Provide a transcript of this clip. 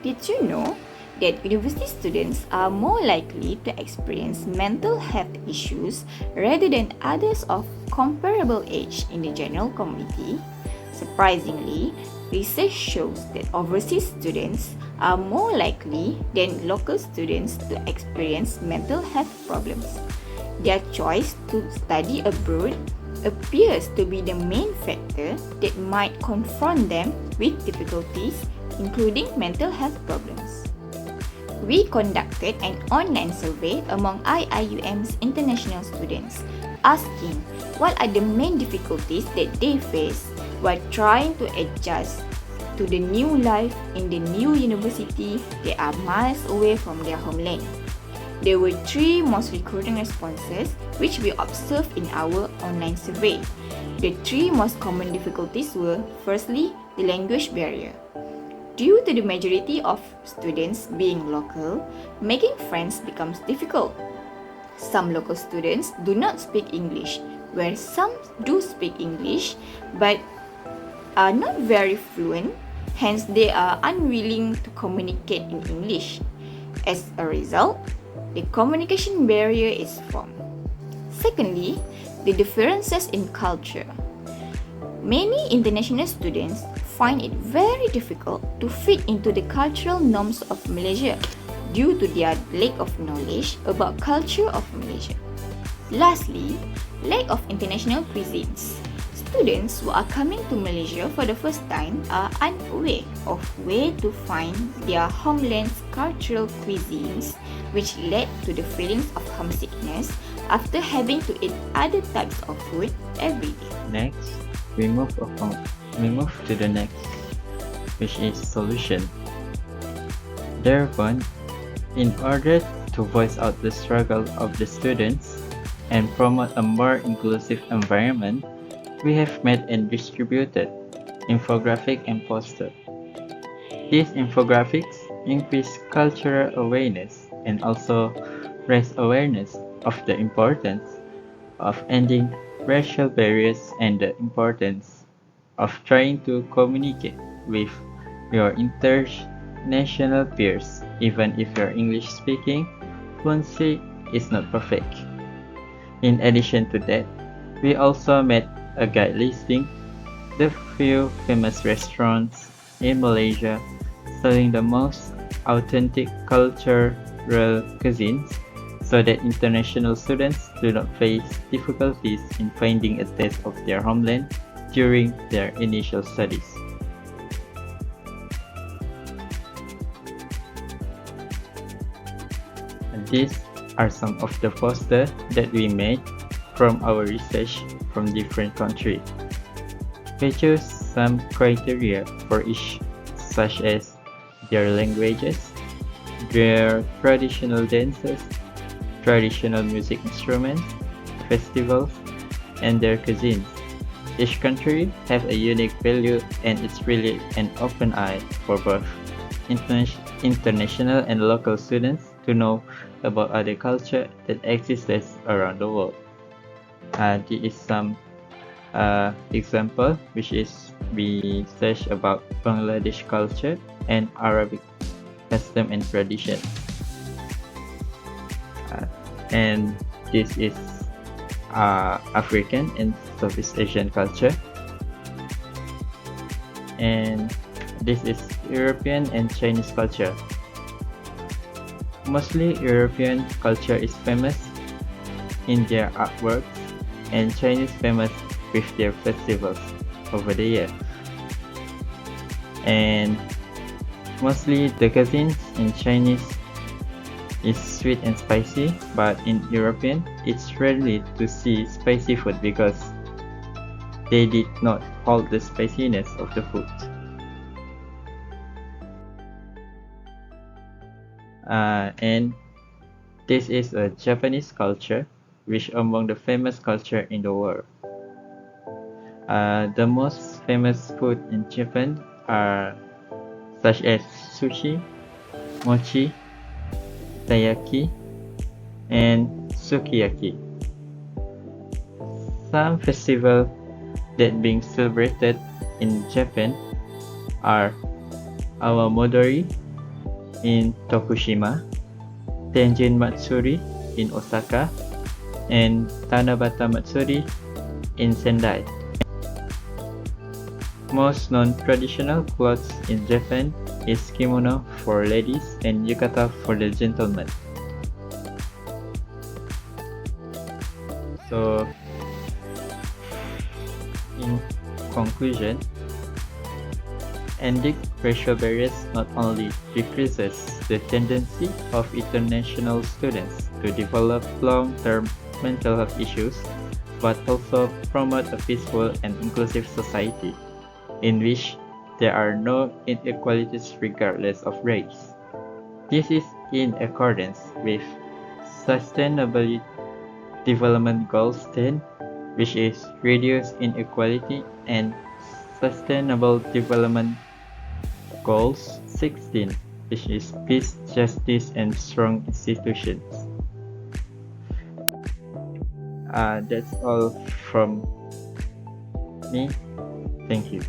Did you know that university students are more likely to experience mental health issues rather than others of comparable age in the general community? Surprisingly, research shows that overseas students are more likely than local students to experience mental health problems. Their choice to study abroad appears to be the main factor that might confront them with difficulties, including mental health problems. We conducted an online survey among IIUM's international students, asking what are the main difficulties that they face while trying to adjust to the new life in the new university that are miles away from their homeland. There were three most recurring responses which we observed in our online survey. The three most common difficulties were, firstly, the language barrier. Due to the majority of students being local, making friends becomes difficult. Some local students do not speak English, where some do speak English but are not very fluent, hence they are unwilling to communicate in English. As a result, the communication barrier is formed. Secondly, the differences in culture. Many international students find it very difficult to fit into the cultural norms of Malaysia due to their lack of knowledge about culture of Malaysia. Lastly, lack of international cuisines. Students who are coming to Malaysia for the first time are unaware of where to find their homeland's cultural cuisines, which led to the feelings of homesickness after having to eat other types of food every day. Next, we move to the next, which is solution. Therefore, in order to voice out the struggle of the students and promote a more inclusive environment, we have made and distributed infographic and poster. These infographics increase cultural awareness and also raise awareness of the importance of ending racial barriers and the importance of trying to communicate with your international peers, even if your English speaking fluency is not perfect. In addition to that, we also made a guide listing the few famous restaurants in Malaysia selling the most authentic cultural cuisines so that international students do not face difficulties in finding a taste of their homeland during their initial studies. And these are some of the posters that we made from our research from different countries. We chose some criteria for each, such as their languages, their traditional dances, traditional music instruments, festivals, and their cuisines. Each country have a unique value, and it's really an open eye for both international and local students to know about other culture that exists around the world. This is some example, which is we search about Bangladesh culture and Arabic custom and tradition. And this is African and Southeast Asian culture. And this is European and Chinese culture. Mostly European culture is famous in their artworks, and Chinese famous with their festivals over the year. And mostly the cuisines in Chinese is sweet and spicy, but in European it's rarely to see spicy food because they did not hold the spiciness of the food. And this is a Japanese culture, which among the famous culture in the world. The most famous food in Japan are such as sushi, mochi, taiyaki, and sukiyaki. Some festivals that being celebrated in Japan are Awa Modori, in Tokushima, Tenjin Matsuri in Osaka, and Tanabata Matsuri in Sendai. Most non-traditional clothes in Japan is kimono for ladies and yukata for the gentlemen. So, in conclusion, ending racial barriers not only decreases the tendency of international students to develop long-term mental health issues, but also promote a peaceful and inclusive society in which there are no inequalities regardless of race. This is in accordance with Sustainable Development Goals 10, which is reduce inequality, and Sustainable Development Goals 16, which is peace, justice, and strong institutions. That's all from me. Thank you.